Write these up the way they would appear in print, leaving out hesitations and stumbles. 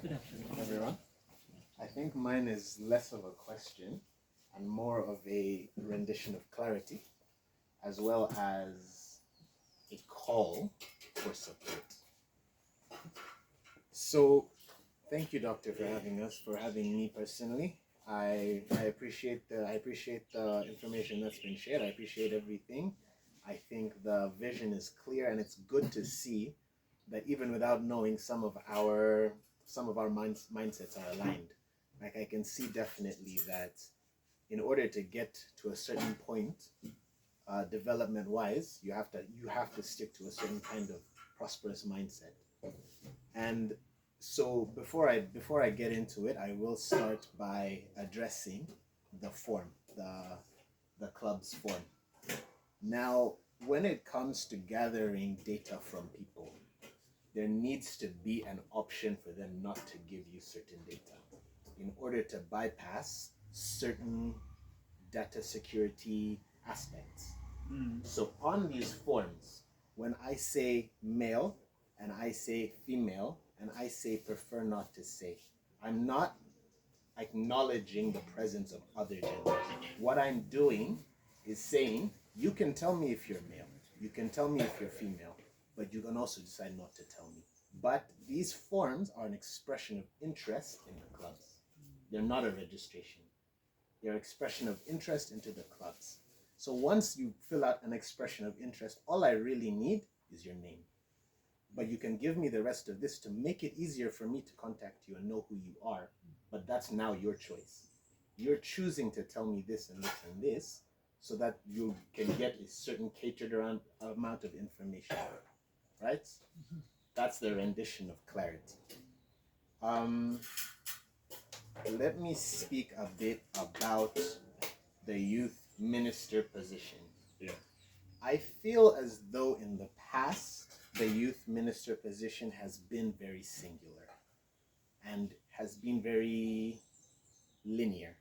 Good afternoon, everyone. I think mine is less of a question and more of a rendition of clarity, as well as a call for support. So, thank you, Doctor, for having us, for having me personally. I appreciate the information that's been shared. I appreciate everything. I think the vision is clear, and it's good to see that even without knowing, some of our mindsets are aligned. Like I can see definitely that in order to get to a certain point, development wise, you have to stick to a certain kind of prosperous mindset. And so before I get into it, I will start by addressing the form, the club's form. Now, when it comes to gathering data from people, there needs to be an option for them not to give you certain data in order to bypass certain data security aspects. So on these forms, when I say male and I say female and I say prefer not to say, I'm not acknowledging the presence of other genders. What I'm doing is saying, you can tell me if you're male, you can tell me if you're female, but you can also decide not to tell me. But these forms are an expression of interest in the clubs. They're not a registration. They're expression of interest into the clubs. So once you fill out an expression of interest, all I really need is your name. But you can give me the rest of this to make it easier for me to contact you and know who you are. But that's now your choice. You're choosing to tell me this and this and this so that you can get a certain catered around amount of information. Right? That's the rendition of clarity. Let me speak a bit about the youth minister position. Yeah. I feel as though in the past, the youth minister position has been very singular and has been very linear.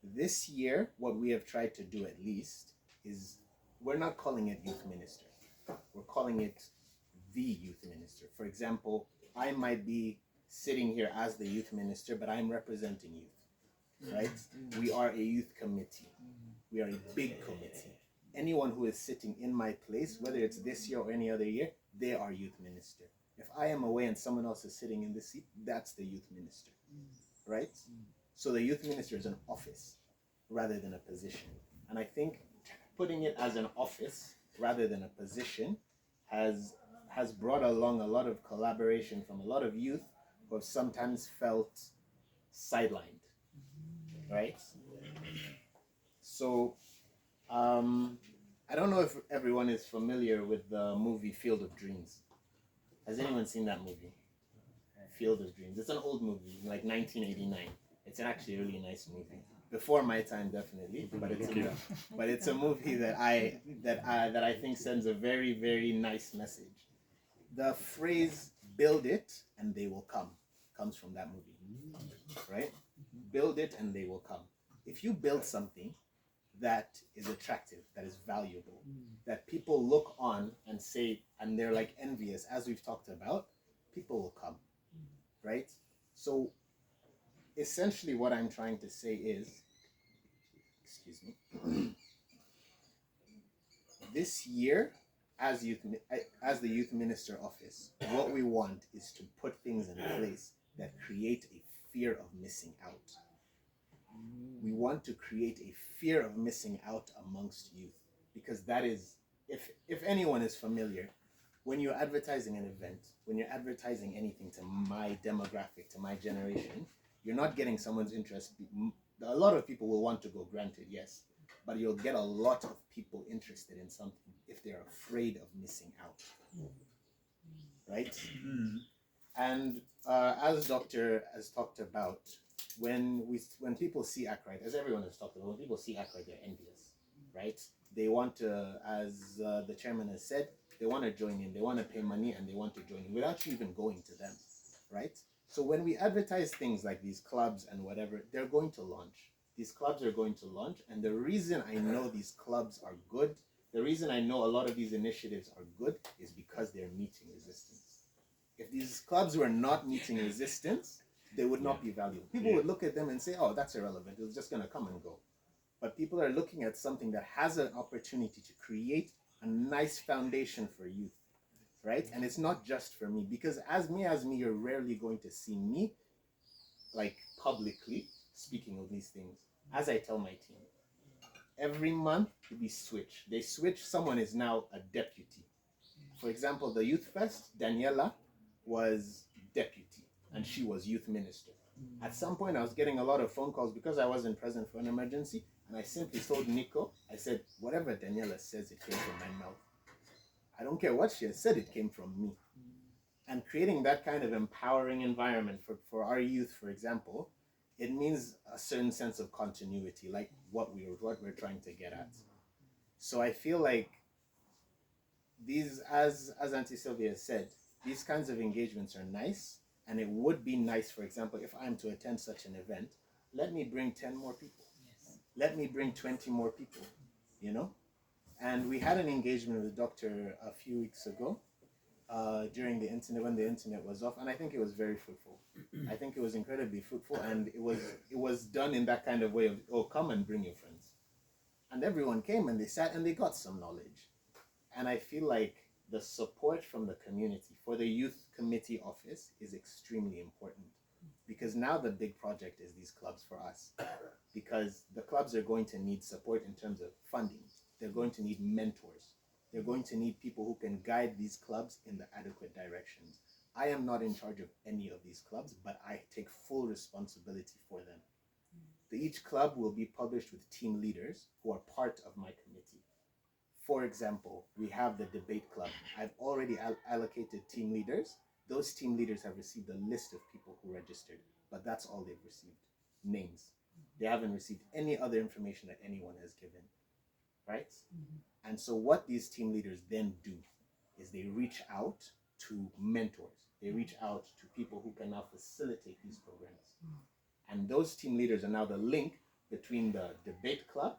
This year, what we have tried to do at least is we're not calling it youth minister. We're calling it the youth minister. For example, I might be sitting here as the youth minister, but I'm representing youth, right? We are a youth committee. We are a big committee. Anyone who is sitting in my place, whether it's this year or any other year, they are youth minister. If I am away and someone else is sitting in this seat, that's the youth minister, right? So the youth minister is an office rather than a position. And I think putting it as an office rather than a position has brought along a lot of collaboration from a lot of youth who have sometimes felt sidelined, right? So I don't know if everyone is familiar with the movie Field of Dreams. Has anyone seen that movie? Field of Dreams. It's an old movie, like 1989. It's actually a really nice movie. Before my time, definitely, but it's a movie that I think sends a very, very nice message. The phrase "build it and they will come" comes from that movie, right? Build it and they will come. If you build something that is attractive, that is valuable, that people look on and say, and they're like envious, as we've talked about, people will come, right? So essentially what I'm trying to say is, excuse me, this year, as the youth minister office, what we want is to put things in place that create a fear of missing out. We want to create a fear of missing out amongst youth, because that is, if anyone is familiar, when you're advertising an event, when you're advertising anything to my demographic, to my generation, you're not getting someone's interest. A lot of people will want to go, granted, yes, but you'll get a lot of people interested in something if they're afraid of missing out, right? And as Doctor has talked about, when people see Akrite, as everyone has talked about, when people see Akrite, they're envious, right? They want to, as the chairman has said, they want to join in, they want to pay money, and they want to join in without you even going to them, right? So when we advertise things like these clubs and whatever, they're going to launch. These clubs are going to launch, and the reason I know these clubs are good, the reason I know a lot of these initiatives are good, is because they're meeting resistance. If these clubs were not meeting resistance, they would not be valuable. People would look at them and say, oh, that's irrelevant. It's just going to come and go. But people are looking at something that has an opportunity to create a nice foundation for youth, right? And it's not just for me, because as me, you're rarely going to see me like publicly speaking of these things. As I tell my team, every month we switch. They switch. Someone is now a deputy. For example, the Youth Fest, Daniela was deputy and she was youth minister. At some point, I was getting a lot of phone calls because I wasn't present for an emergency, and I simply told Nico, I said, whatever Daniela says, it came from my mouth. I don't care what she has said, it came from me. And creating that kind of empowering environment for our youth, for example, it means a certain sense of continuity, like what we're trying to get at. So I feel like these, as Auntie Sylvia said, these kinds of engagements are nice, and it would be nice, for example, if I'm to attend such an event, let me bring 10 more people. Yes. Let me bring 20 more people, you know? And we had an engagement with the doctor a few weeks ago during the internet, when the internet was off, and I think it was very fruitful. I think it was incredibly fruitful, and it was done in that kind of way of, oh, come and bring your friends. And everyone came and they sat and they got some knowledge. And I feel like the support from the community for the youth committee office is extremely important, because now the big project is these clubs for us, because the clubs are going to need support in terms of funding. They're going to need mentors. They're going to need people who can guide these clubs in the adequate directions. I am not in charge of any of these clubs, but I take full responsibility for them. Each club will be published with team leaders who are part of my committee. For example, we have the debate club. I've already allocated team leaders. Those team leaders have received a list of people who registered, but that's all they've received, names. They haven't received any other information that anyone has given, right? Mm-hmm. And so what these team leaders then do is they reach out to mentors. They reach out to people who can now facilitate these programs. Mm-hmm. And those team leaders are now the link between the debate club